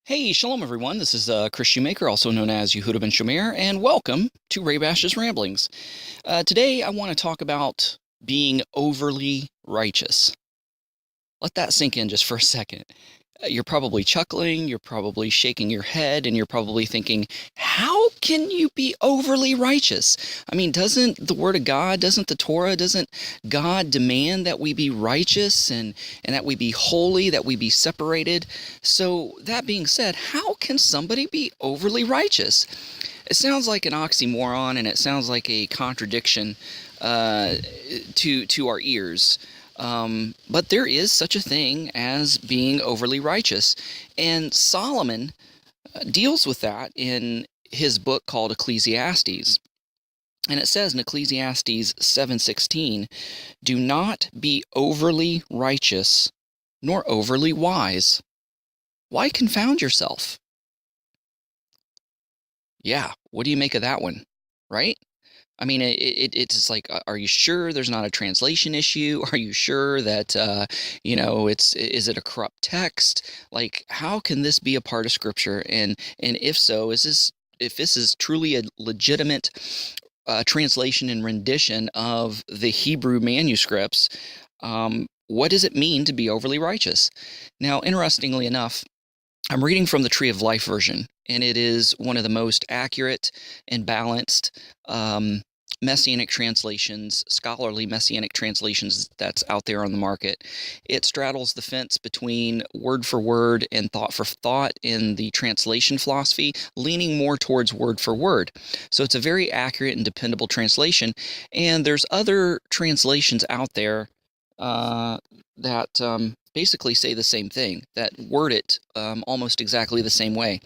Hey, shalom everyone. This is Chris Shoemaker, also known as Yehuda Ben Shomer, and welcome to Ray Bash's Ramblings. Today I want to talk about being overly righteous. Let that sink in just for a second. You're probably chuckling, you're probably shaking your head, and you're probably thinking, how can you be overly righteous? I mean, doesn't the Word of God, doesn't the Torah, doesn't God demand that we be righteous and that we be holy, that we be separated? So, that being said, how can somebody be overly righteous? It sounds like an oxymoron and it sounds like a contradiction to our ears. But there is such a thing as being overly righteous. And Solomon deals with that in his book called Ecclesiastes. And it says in Ecclesiastes 7:16, "Do not be overly righteous nor overly wise. Why confound yourself?" Yeah, what do you make of that one? Right? I mean, it's just like, are you sure there's not a translation issue? Are you sure that, is it a corrupt text? Like, how can this be a part of Scripture? And if so, if this is truly a legitimate translation and rendition of the Hebrew manuscripts, what does it mean to be overly righteous? Now, interestingly enough, I'm reading from the Tree of Life version, and it is one of the most accurate and balanced messianic translations, scholarly messianic translations that's out there on the market. It straddles the fence between word for word and thought for thought in the translation philosophy, leaning more towards word for word. So it's a very accurate and dependable translation. And there's other translations out there that basically say the same thing, that word it almost exactly the same way.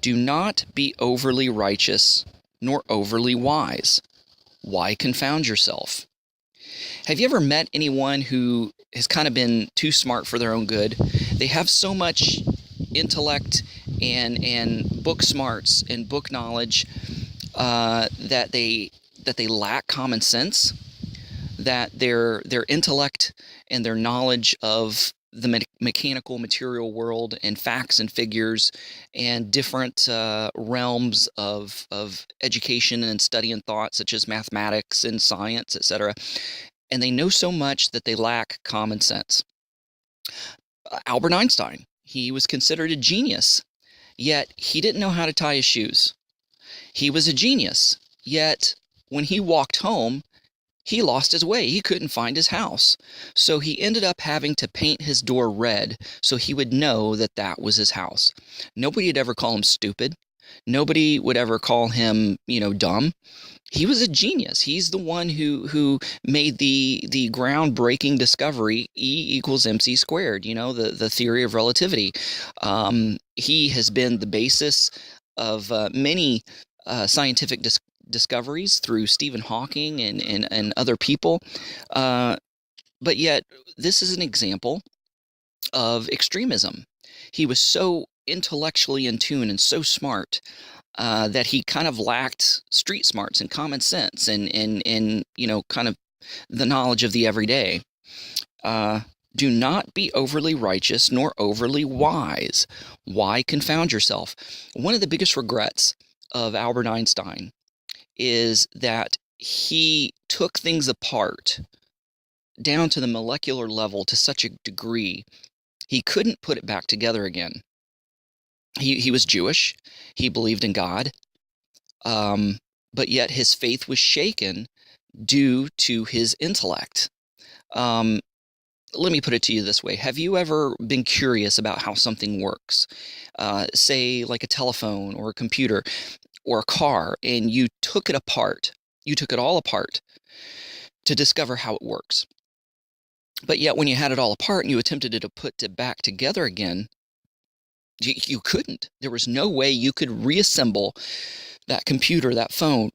Do not be overly righteous nor overly wise. Why confound yourself? Have you ever met anyone who has kind of been too smart for their own good? They have so much intellect and book smarts and book knowledge that they lack common sense, that their intellect and their knowledge of the mechanical material world and facts and figures and different realms of education and study and thought, such as mathematics and science, etc. And they know so much that they lack common sense. Albert Einstein, he was considered a genius, yet he didn't know how to tie his shoes. He was a genius, yet when he walked home, he lost his way. He couldn't find his house. So he ended up having to paint his door red so he would know that that was his house. Nobody would ever call him stupid. Nobody would ever call him, dumb. He was a genius. He's the one who made the groundbreaking discovery E equals MC squared, the theory of relativity. He has been the basis of many scientific discoveries through Stephen Hawking and other people. But yet, this is an example of extremism. He was so intellectually in tune and so smart that he kind of lacked street smarts and common sense and kind of the knowledge of the everyday. Do not be overly righteous nor overly wise. Why confound yourself? One of the biggest regrets of Albert Einstein is that he took things apart down to the molecular level to such a degree he couldn't put it back together again. He was Jewish. He believed in God. But yet his faith was shaken due to his intellect. Let me put it to you this way. Have you ever been curious about how something works? Say like a telephone or a computer or a car, and you took it apart. You took it all apart to discover how it works. But yet when you had it all apart and you attempted to put it back together again, you couldn't. There was no way you could reassemble that computer, that phone,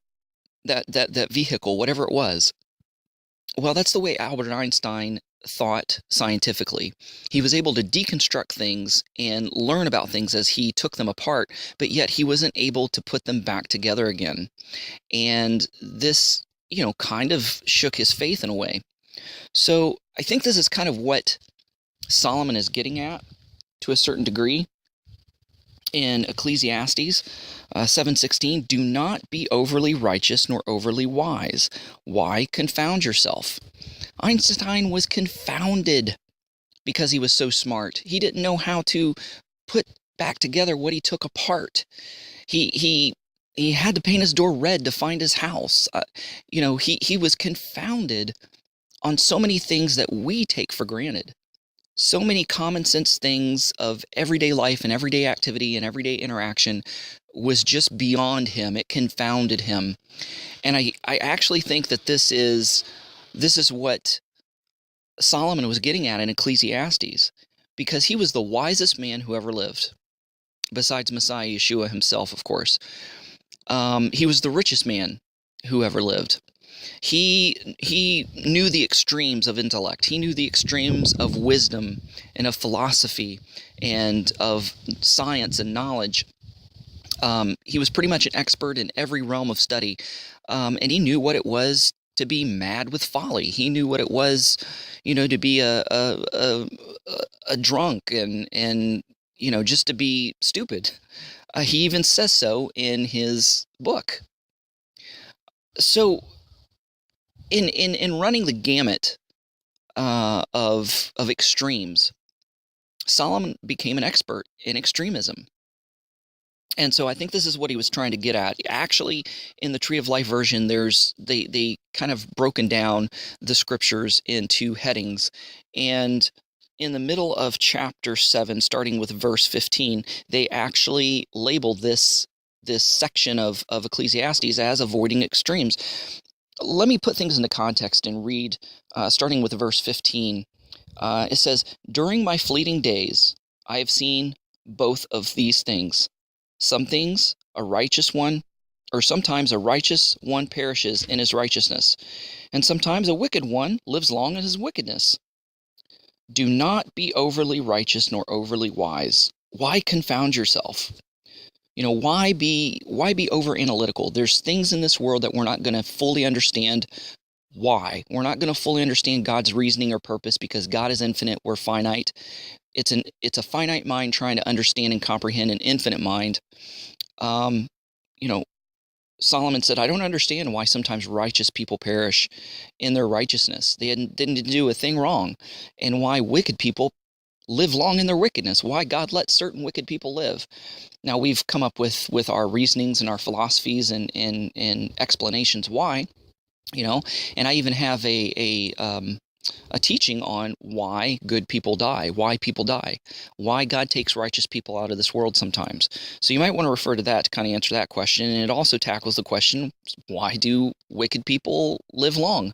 that vehicle, whatever it was. Well, that's the way Albert Einstein thought scientifically. He was able to deconstruct things and learn about things as he took them apart, but yet he wasn't able to put them back together again. And this, kind of shook his faith in a way. So I think this is kind of what Solomon is getting at to a certain degree. in Ecclesiastes 7:16, do not be overly righteous nor overly wise. Why confound yourself? Einstein was confounded because he was so smart. He didn't know how to put back together what he took apart. He had to paint his door red to find his house. He was confounded on so many things that we take for granted. So many common sense things of everyday life and everyday activity and everyday interaction was just beyond him. It confounded him. And I actually think that this is what Solomon was getting at in Ecclesiastes, because he was the wisest man who ever lived, besides Messiah Yeshua himself, of course. He was the richest man who ever lived. He knew the extremes of intellect. He knew the extremes of wisdom and of philosophy and of science and knowledge. He was pretty much an expert in every realm of study, and he knew what it was to be mad with folly. He knew what it was, to be a drunk and just to be stupid. He even says so in his book. So, in running the gamut of extremes, Solomon became an expert in extremism. And so I think this is what he was trying to get at. Actually, in the Tree of Life version, they kind of broken down the scriptures into headings. And in the middle of chapter 7, starting with verse 15, they actually labeled this section of Ecclesiastes as avoiding extremes. Let me put things into context and read, starting with verse 15. It says, "During my fleeting days, I have seen both of these things. Some things a righteous one, or sometimes a righteous one perishes in his righteousness, and sometimes a wicked one lives long in his wickedness. Do not be overly righteous nor overly wise. Why confound yourself?" Why be over analytical? There's things in this world that we're not going to fully understand. Why? We're not going to fully understand God's reasoning or purpose because God is infinite, we're finite. It's a finite mind trying to understand and comprehend an infinite mind. Solomon said, "I don't understand why sometimes righteous people perish in their righteousness. They didn't do a thing wrong, and why wicked people live long in their wickedness. Why God lets certain wicked people live." Now we've come up with our reasonings and our philosophies and explanations why, and I even have a teaching on why good people die, why people die, why God takes righteous people out of this world sometimes. So you might want to refer to that to kind of answer that question. And it also tackles the question, why do wicked people live long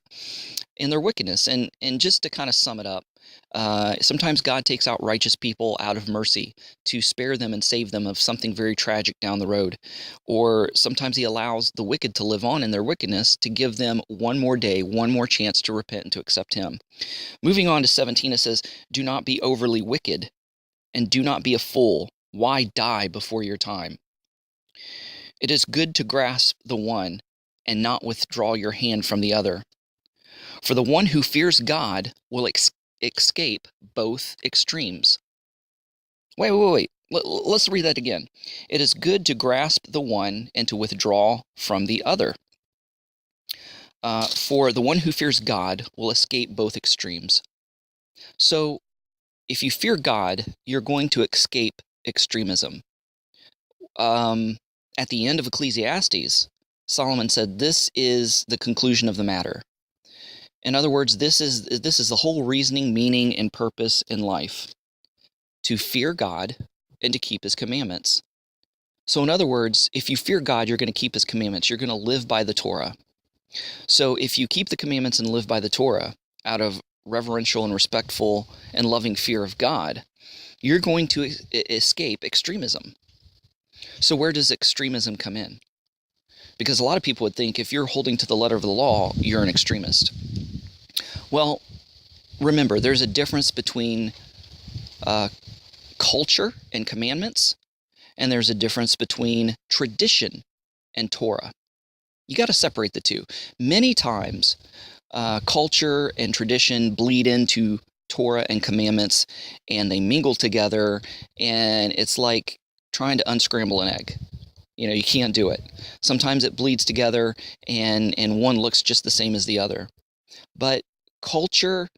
in their wickedness? And just to kind of sum it up, sometimes God takes out righteous people out of mercy to spare them and save them of something very tragic down the road. Or sometimes he allows the wicked to live on in their wickedness to give them one more day, one more chance to repent and to accept him. Moving on to 17, it says, "Do not be overly wicked, and do not be a fool. Why die before your time? It is good to grasp the one and not withdraw your hand from the other. For the one who fears God will escape both extremes." Wait. Let's read that again. "It is good to grasp the one and to withdraw from the other. For the one who fears God will escape both extremes." So if you fear God, you're going to escape extremism. At the end of Ecclesiastes, Solomon said, this is the conclusion of the matter. In other words, this is the whole reasoning, meaning, and purpose in life: to fear God and to keep his commandments. So in other words, if you fear God, you're going to keep his commandments. You're going to live by the Torah. So if you keep the commandments and live by the Torah out of reverential and respectful and loving fear of God, you're going to escape extremism. So where does extremism come in? Because a lot of people would think if you're holding to the letter of the law, you're an extremist. Well, remember, there's a difference between culture and commandments, and there's a difference between tradition and Torah. You got to separate the two. Many times, culture and tradition bleed into Torah and commandments, and they mingle together, and it's like trying to unscramble an egg. You can't do it. Sometimes it bleeds together and one looks just the same as the other. But culture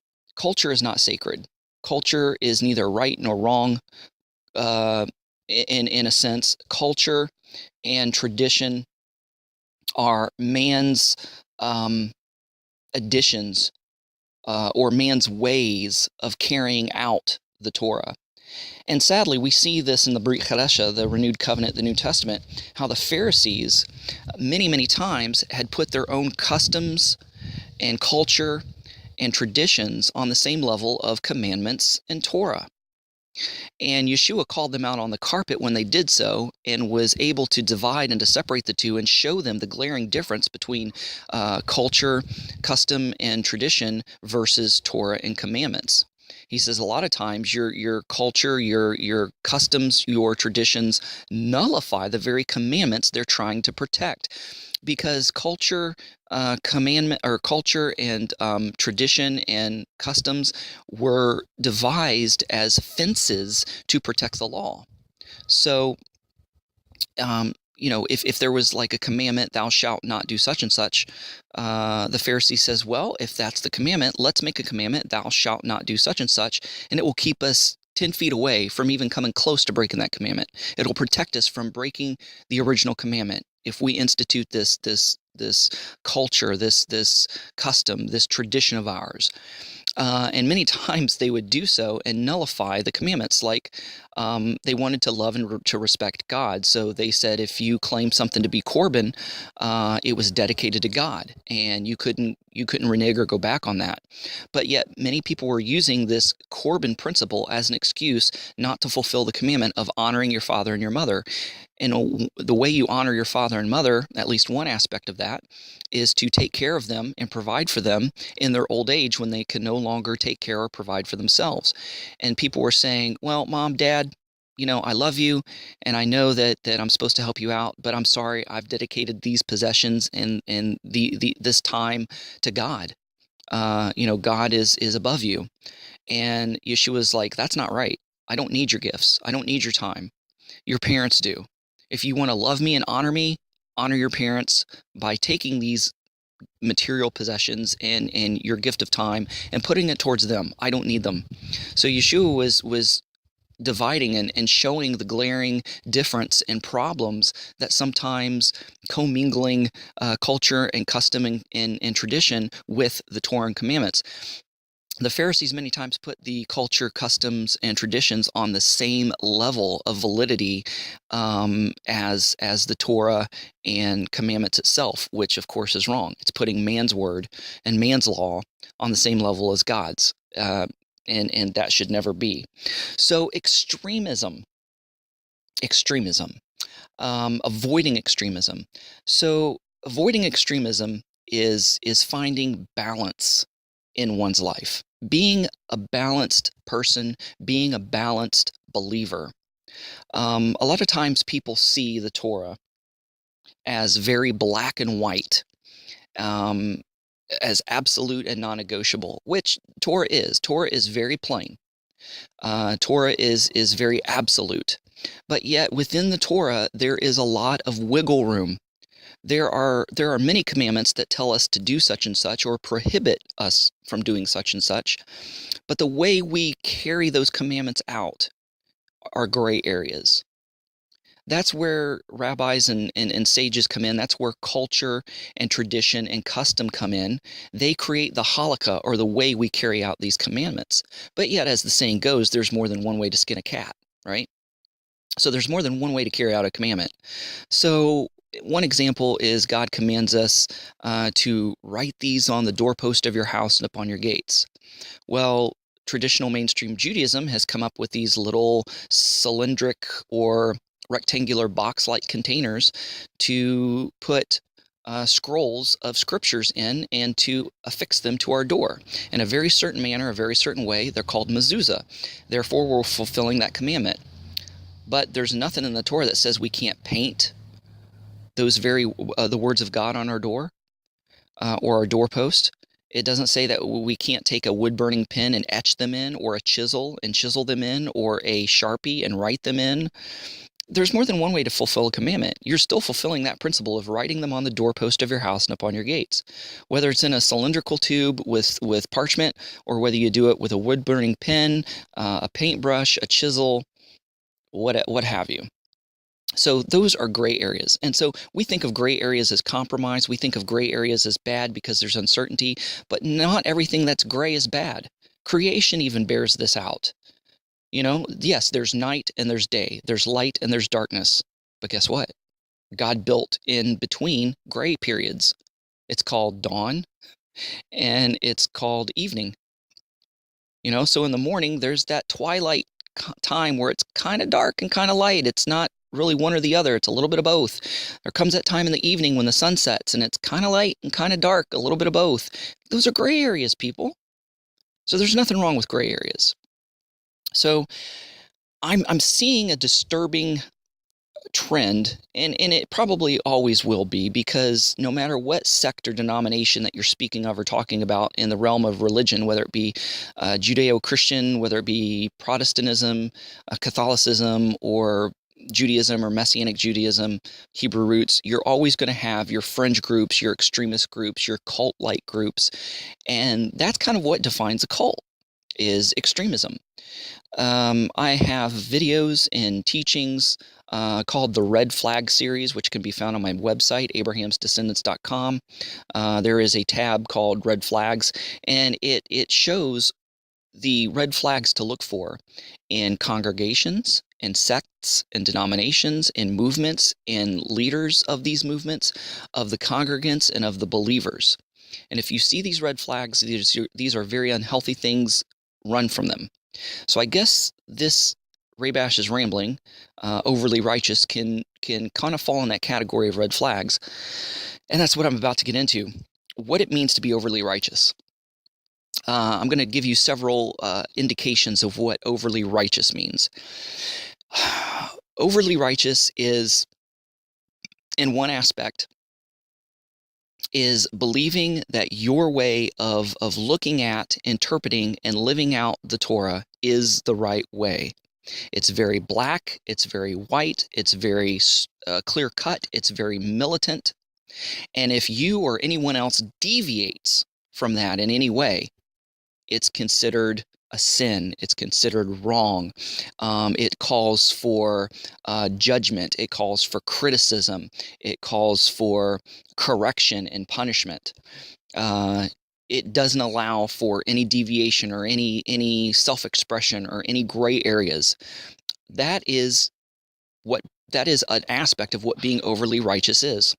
is not sacred. Culture is neither right nor wrong. In a sense, culture and tradition are man's additions or man's ways of carrying out the Torah. And sadly, we see this in the Brit Chadasha, the renewed covenant, the New Testament, how the Pharisees many, many times had put their own customs and culture and traditions on the same level of commandments and Torah. And Yeshua called them out on the carpet when they did so, and was able to divide and to separate the two and show them the glaring difference between culture, custom, and tradition versus Torah and commandments. He says a lot of times your culture, your customs, your traditions nullify the very commandments they're trying to protect. Because culture, commandment, or culture and tradition and customs were devised as fences to protect the law. So, if there was like a commandment, thou shalt not do such and such, the Pharisee says, well, if that's the commandment, let's make a commandment, thou shalt not do such and such, and it will keep us 10 feet away from even coming close to breaking that commandment. It'll protect us from breaking the original commandment if we institute this culture, this custom, this tradition of ours. And many times they would do so and nullify the commandments. Like they wanted to love and to respect God. So they said if you claim something to be Korban, it was dedicated to God, and you couldn't renege or go back on that. But yet many people were using this Korban principle as an excuse not to fulfill the commandment of honoring your father and your mother. And the way you honor your father and mother, at least one aspect of that, is to take care of them and provide for them in their old age when they can no longer take care or provide for themselves. And people were saying, well, Mom, Dad, I love you, and I know that I'm supposed to help you out, but I'm sorry, I've dedicated these possessions and this time to God. God is above you. And Yeshua's like, that's not right. I don't need your gifts. I don't need your time. Your parents do. If you want to love me and honor me, honor your parents by taking these material possessions and your gift of time and putting it towards them. I don't need them. So Yeshua was dividing and showing the glaring difference and problems that sometimes commingling culture and custom and tradition with the Torah and commandments. The Pharisees many times put the culture, customs, and traditions on the same level of validity as the Torah and commandments itself, which of course is wrong. It's putting man's word and man's law on the same level as God's, and that should never be. So extremism, avoiding extremism. So avoiding extremism is finding balance in one's life, being a balanced person, being a balanced believer. A lot of times people see the Torah as very black and white, as absolute and non-negotiable, which Torah is. Torah is very plain. Torah is very absolute. But yet within the Torah, there is a lot of wiggle room. There are many commandments that tell us to do such and such or prohibit us from doing such and such, but the way we carry those commandments out are gray areas. That's where rabbis and sages come in. That's where culture and tradition and custom come in. They create the halakha, or the way we carry out these commandments. But yet, as the saying goes, there's more than one way to skin a cat, right? So there's more than one way to carry out a commandment. So one example is God commands us to write these on the doorpost of your house and upon your gates. Well, traditional mainstream Judaism has come up with these little cylindric or rectangular box-like containers to put scrolls of scriptures in and to affix them to our door in a very certain manner, a very certain way. They're called mezuzah. Therefore, we're fulfilling that commandment. But there's nothing in the Torah that says we can't paint those the words of God on our door or our doorpost. It doesn't say that we can't take a wood-burning pen and etch them in, or a chisel and chisel them in, or a Sharpie and write them in. there's more than one way to fulfill a commandment. You're still fulfilling that principle of writing them on the doorpost of your house and upon your gates. Whether it's in a cylindrical tube with parchment, or whether you do it with a wood-burning pen, a paintbrush, a chisel, what have you. So those are gray areas. And so we think of gray areas as compromise. We think of gray areas as bad because there's uncertainty, but not everything that's gray is bad. Creation even bears this out. Yes, there's night and there's day. There's light and there's darkness. But guess what? God built in between gray periods. It's called dawn and it's called evening. So in the morning, there's that twilight time where it's kind of dark and kind of light. It's not really one or the other. It's a little bit of both. There comes that time in the evening when the sun sets and it's kind of light and kind of dark, a little bit of both. Those are gray areas, people. So there's nothing wrong with gray areas. So I'm seeing a disturbing trend, and it probably always will be, because no matter what sect or denomination that you're speaking of or talking about in the realm of religion, whether it be Judeo-Christian, whether it be Protestantism, Catholicism, or Judaism or Messianic Judaism, Hebrew roots, you're always going to have your fringe groups, your extremist groups, your cult-like groups, and that's kind of what defines a cult, is extremism. I have videos and teachings called the Red Flag series, which can be found on my website, abrahamsdescendants.com. There is a tab called Red Flags, and it shows the red flags to look for in congregations, in sects, in denominations, in movements, in leaders of these movements, of the congregants, and of the believers. And if you see these red flags, these are very unhealthy things. Run from them. So I guess this Ray Bash is rambling, overly righteous, can kind of fall in that category of red flags. And that's what I'm about to get into. What it means to be overly righteous. I'm going to give you several indications of what overly righteous means. Overly righteous is, in one aspect, is believing that your way of looking at, interpreting, and living out the Torah is the right way. It's very black, it's very white, it's very clear-cut, it's very militant. And if you or anyone else deviates from that in any way, it's considered a sin. It's considered wrong. It calls for judgment. It calls for criticism. It calls for correction and punishment. It doesn't allow for any deviation or any self-expression or any gray areas. That is an aspect of what being overly righteous is.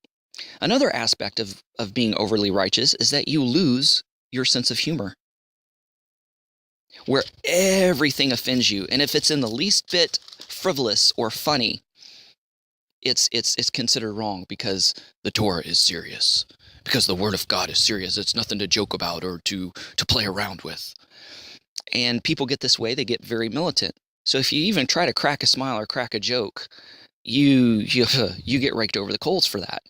Another aspect of being overly righteous is that you lose your sense of humor, where everything offends you. And if it's in the least bit frivolous or funny, it's considered wrong, because the Torah is serious, because the Word of God is serious. It's nothing to joke about or to play around with. And people get this way, they get very militant. So if you even try to crack a smile or crack a joke, you get raked over the coals for that.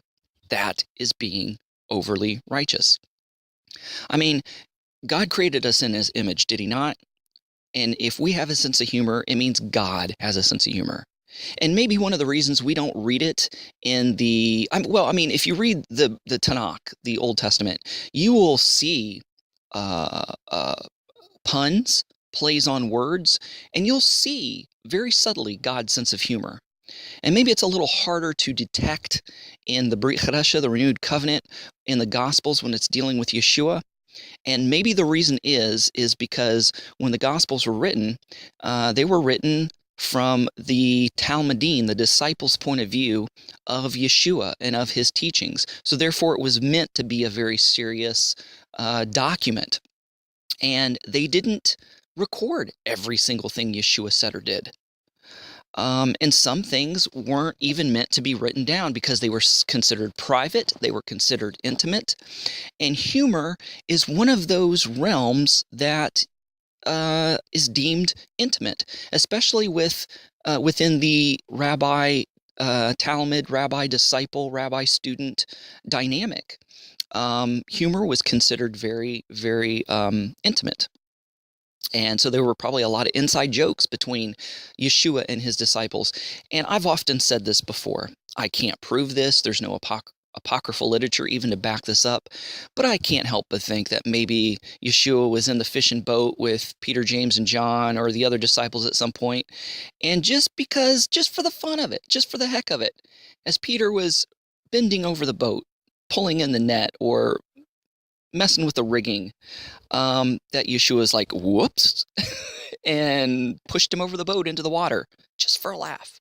That is being overly righteous. I mean, God created us in His image, did He not? And if we have a sense of humor, it means God has a sense of humor. And maybe one of the reasons we don't read it in if you read the Tanakh, the Old Testament, you will see puns, plays on words, and you'll see very subtly God's sense of humor. And maybe it's a little harder to detect in the Brit Chadasha, the renewed covenant, in the Gospels when it's dealing with Yeshua. And maybe the reason is because when the Gospels were written, they were written from the Talmudim, the disciples' point of view of Yeshua and of his teachings. So therefore, it was meant to be a very serious document. And they didn't record every single thing Yeshua said or did. And some things weren't even meant to be written down because they were considered private, they were considered intimate. And humor is one of those realms that is deemed intimate, especially within the rabbi Talmud, rabbi disciple, rabbi student dynamic. Humor was considered very, very intimate. And so there were probably a lot of inside jokes between Yeshua and his disciples. And I've often said this before. I can't prove this. There's no apocryphal literature even to back this up. But I can't help but think that maybe Yeshua was in the fishing boat with Peter, James, and John, or the other disciples at some point. And just for the fun of it, just for the heck of it, as Peter was bending over the boat, pulling in the net, or messing with the rigging, that Yeshua was like, whoops, and pushed him over the boat into the water just for a laugh.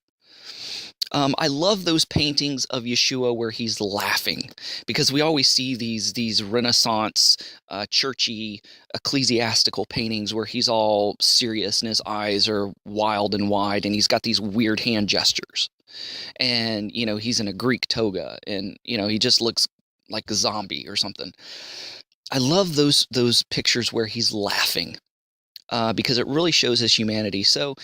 I love those paintings of Yeshua where he's laughing, because we always see these Renaissance, churchy, ecclesiastical paintings where he's all serious and his eyes are wild and wide, and he's got these weird hand gestures. And, he's in a Greek toga, and, he just looks like a zombie or something. I love those pictures where he's laughing, because it really shows his humanity. So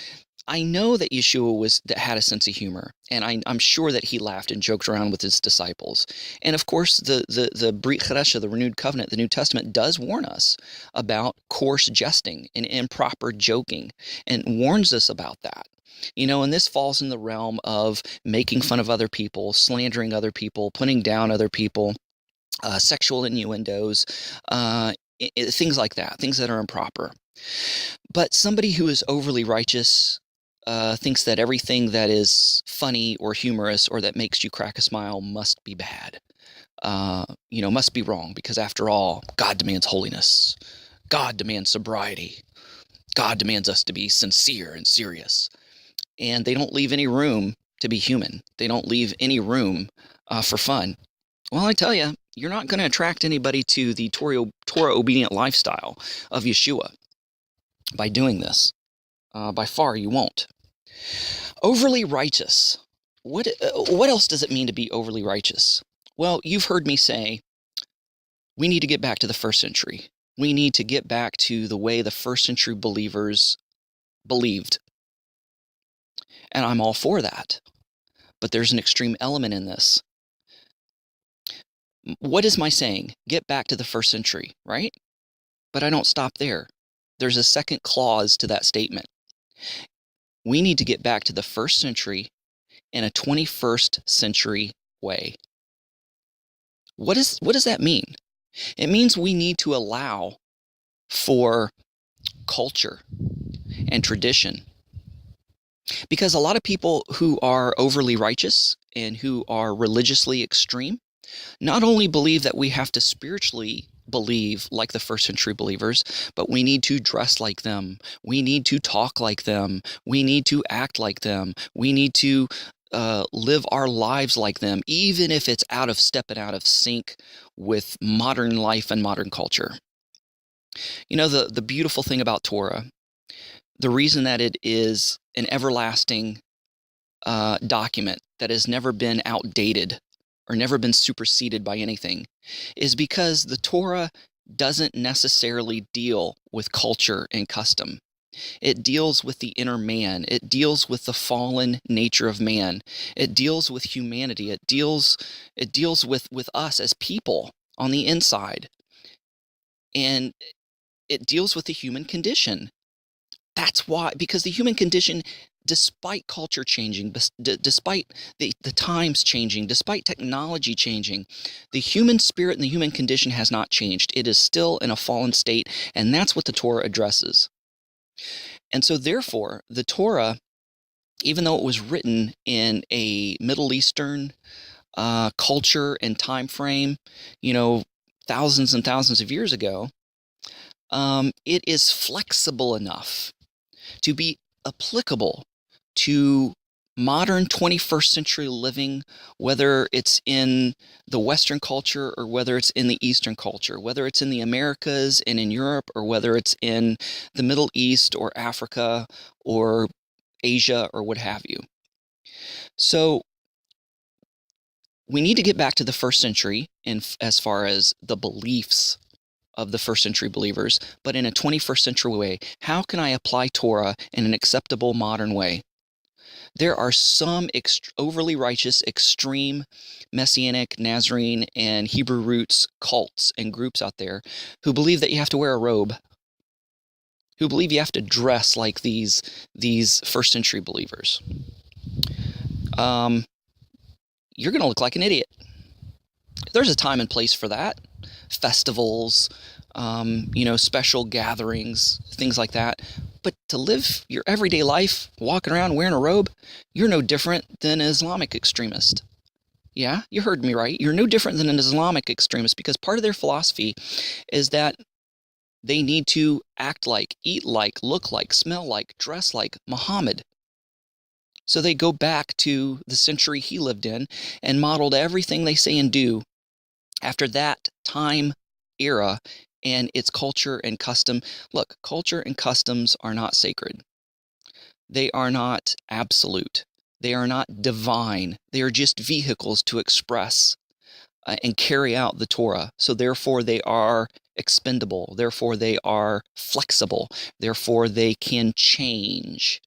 I know that Yeshua had a sense of humor, and I'm sure that he laughed and joked around with his disciples. And of course, the Brit Chadasha, the renewed covenant, the New Testament, does warn us about coarse jesting and improper joking, and warns us about that. And this falls in the realm of making fun of other people, slandering other people, putting down other people, sexual innuendos, things like that, things that are improper. But somebody who is overly righteous thinks that everything that is funny or humorous or that makes you crack a smile must be bad, must be wrong, because after all, God demands holiness. God demands sobriety. God demands us to be sincere and serious. And they don't leave any room to be human. They don't leave any room for fun. Well, I tell you, you're not going to attract anybody to the Torah-obedient lifestyle of Yeshua by doing this. By far, you won't. Overly righteous. What else does it mean to be overly righteous? Well, you've heard me say we need to get back to the first century. We need to get back to the way the first century believers believed. And I'm all for that. But there's an extreme element in this. What is my saying? Get back to the first century, right? But I don't stop there. There's a second clause to that statement. We need to get back to the first century in a 21st century way. What does that mean? It means we need to allow for culture and tradition. Because a lot of people who are overly righteous and who are religiously extreme not only believe that we have to spiritually believe like the first century believers, but we need to dress like them. We need to talk like them. We need to act like them. We need to live our lives like them, even if it's out of step and out of sync with modern life and modern culture. The beautiful thing about Torah, the reason that it is an everlasting document that has never been outdated or never been superseded by anything, is because the Torah doesn't necessarily deal with culture and custom. It deals with the inner man. It deals with the fallen nature of man. It deals with humanity. It deals with us as people on the inside. And it deals with the human condition. That's why, because the human condition, despite culture changing, despite the times changing, despite technology changing, the human spirit and the human condition has not changed. It is still in a fallen state, and that's what the Torah addresses. And so therefore, the Torah, even though it was written in a Middle Eastern culture and time frame, thousands and thousands of years ago, it is flexible enough to be applicable to modern 21st century living, whether it's in the Western culture or whether it's in the Eastern culture, whether it's in the Americas and in Europe, or whether it's in the Middle East or Africa or Asia or what have you. So we need to get back to the first century as far as the beliefs of the first century believers, but in a 21st century way. How can I apply Torah in an acceptable modern way? There are some overly righteous, extreme Messianic, Nazarene, and Hebrew roots cults and groups out there who believe that you have to wear a robe. who believe you have to dress like these first century believers, you're going to look like an idiot. There's a time and place for that. Festivals, special gatherings, things like that. But to live your everyday life walking around wearing a robe, you're no different than an Islamic extremist. Yeah, you heard me right. You're no different than an Islamic extremist, because part of their philosophy is that they need to act like, eat like, look like, smell like, dress like Muhammad. So they go back to the century he lived in and modeled everything they say and do after that time era and its culture and custom. Look, culture and customs are not sacred. They are not absolute. They are not divine. They are just vehicles to express and carry out the Torah. So therefore they are expendable. Therefore they are flexible. Therefore they can change.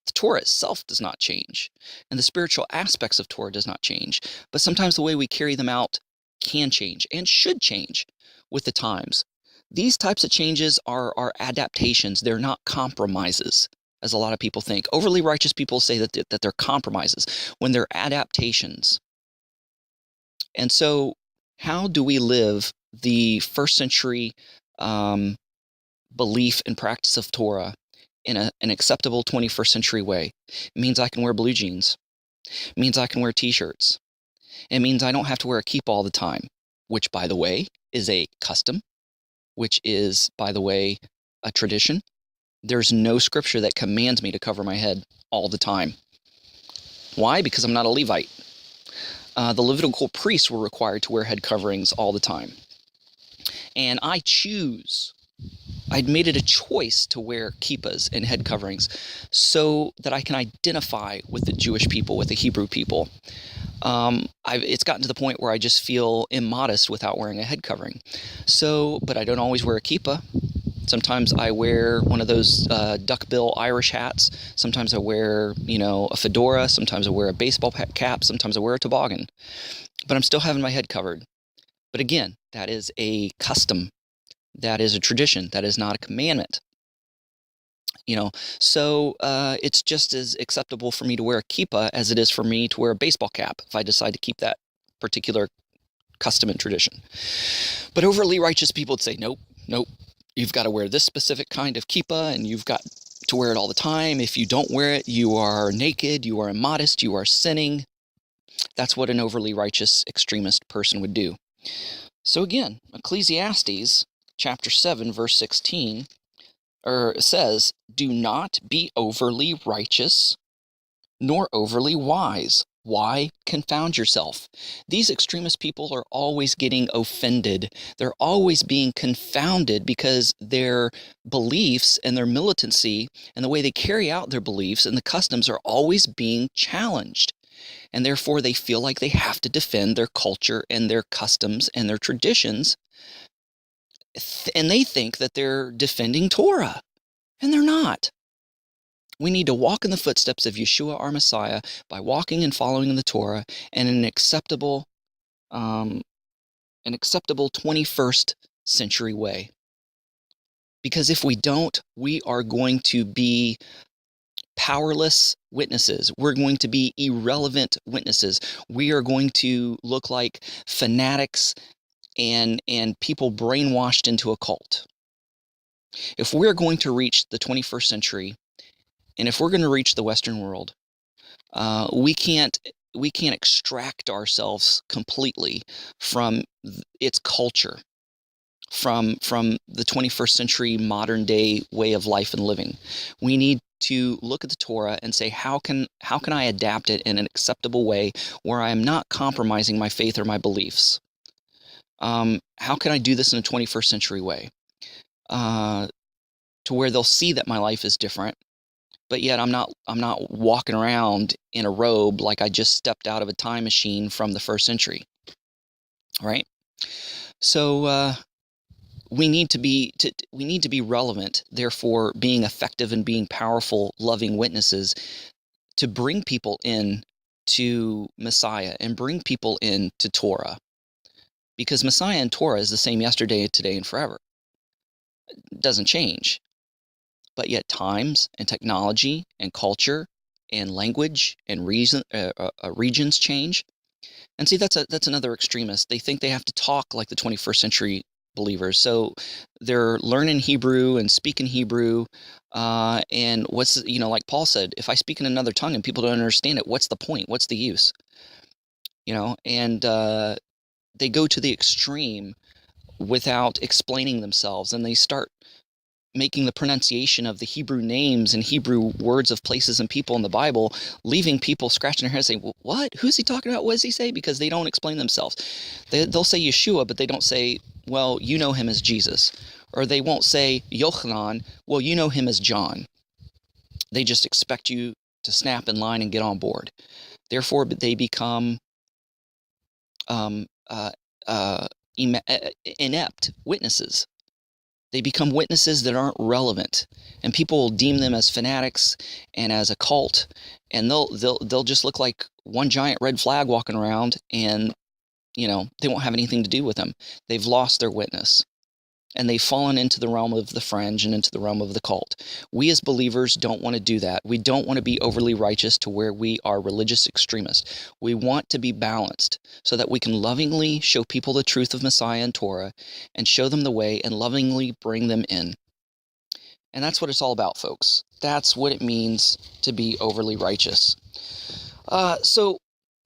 The Torah itself does not change, and the spiritual aspects of Torah does not change. But sometimes the way we carry them out can change and should change with the times. These types of changes are adaptations. They're not compromises, as a lot of people think. Overly righteous people say that they're compromises when they're adaptations. And so how do we live the first century belief and practice of Torah in an acceptable 21st century way? It means I can wear blue jeans. It means I can wear t-shirts. It means I don't have to wear a kippah all the time, which, by the way, is a custom, which is, by the way, a tradition. There's no scripture that commands me to cover my head all the time. Why? Because I'm not a Levite. The Levitical priests were required to wear head coverings all the time. And I choose. I'd made it a choice to wear kippahs and head coverings so that I can identify with the Jewish people, with the Hebrew people. It's gotten to the point where I just feel immodest without wearing a head covering. But I don't always wear a kippah. Sometimes I wear one of those duckbill Irish hats. Sometimes I wear, a fedora. Sometimes I wear a baseball cap. Sometimes I wear a toboggan. But I'm still having my head covered. But again, that is a custom. That is a tradition. That is not a commandment. So it's just as acceptable for me to wear a kippah as it is for me to wear a baseball cap if I decide to keep that particular custom and tradition. But overly righteous people would say, nope, you've got to wear this specific kind of kippah, and you've got to wear it all the time. If you don't wear it, you are naked, you are immodest, you are sinning. That's what an overly righteous extremist person would do. So again, Ecclesiastes chapter 7, verse 16, says, do not be overly righteous nor overly wise. Why confound yourself? These extremist people are always getting offended. They're always being confounded because their beliefs and their militancy and the way they carry out their beliefs and the customs are always being challenged. And therefore they feel like they have to defend their culture and their customs and their traditions. And they think that they're defending Torah, and they're not. We need to walk in the footsteps of Yeshua, our Messiah, by walking and following the Torah in an acceptable 21st century way. Because if we don't, we are going to be powerless witnesses. We're going to be irrelevant witnesses. We are going to look like fanatics and people brainwashed into a cult. If we're going to reach the 21st century, and if we're going to reach the Western world, we can't extract ourselves completely from its culture, from the 21st century modern day way of life and living. We need to look at the Torah and say, how can I adapt it in an acceptable way where I am not compromising my faith or my beliefs? How can I do this in a 21st century way? To where they'll see that my life is different, but yet I'm not walking around in a robe like I just stepped out of a time machine from the first century. Right? So we need to be relevant, therefore being effective and being powerful, loving witnesses to bring people in to Messiah and bring people in to Torah. Because Messiah and Torah is the same yesterday, today, and forever. It doesn't change. but yet times and technology and culture and language and regions change. And see, that's another extremist. They think they have to talk like the 21st century believers. So they're learning Hebrew and speaking Hebrew. And like Paul said, if I speak in another tongue and people don't understand it, what's the point? What's the use? And they go to the extreme without explaining themselves, and they start making the pronunciation of the Hebrew names and Hebrew words of places and people in the Bible, leaving people scratching their heads saying, well, what? Who's he talking about? What does he say? Because they don't explain themselves. They'll say Yeshua, but they don't say, well, you know him as Jesus. Or they won't say Yochanan, well, you know him as John. They just expect you to snap in line and get on board. Therefore, they become inept witnesses. They become witnesses that aren't relevant, and people will deem them as fanatics and as a cult, and they'll just look like one giant red flag walking around, and they won't have anything to do with them. They've lost their witness, and they've fallen into the realm of the fringe and into the realm of the cult. We as believers don't want to do that. We don't want to be overly righteous to where we are religious extremists. We want to be balanced so that we can lovingly show people the truth of Messiah and Torah and show them the way and lovingly bring them in. And that's what it's all about, folks. That's what it means to be overly righteous. So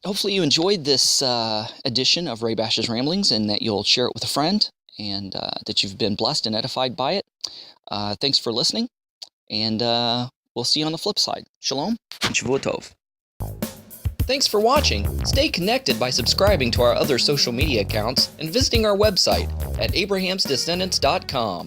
hopefully you enjoyed this edition of Ray Bash's Ramblings, and that you'll share it with a friend, and that you've been blessed and edified by it. Thanks for listening, and we'll see you on the flip side. Shalom and Shavua Tov. Thanks for watching. Stay connected by subscribing to our other social media accounts and visiting our website at abrahamsdescendants.com.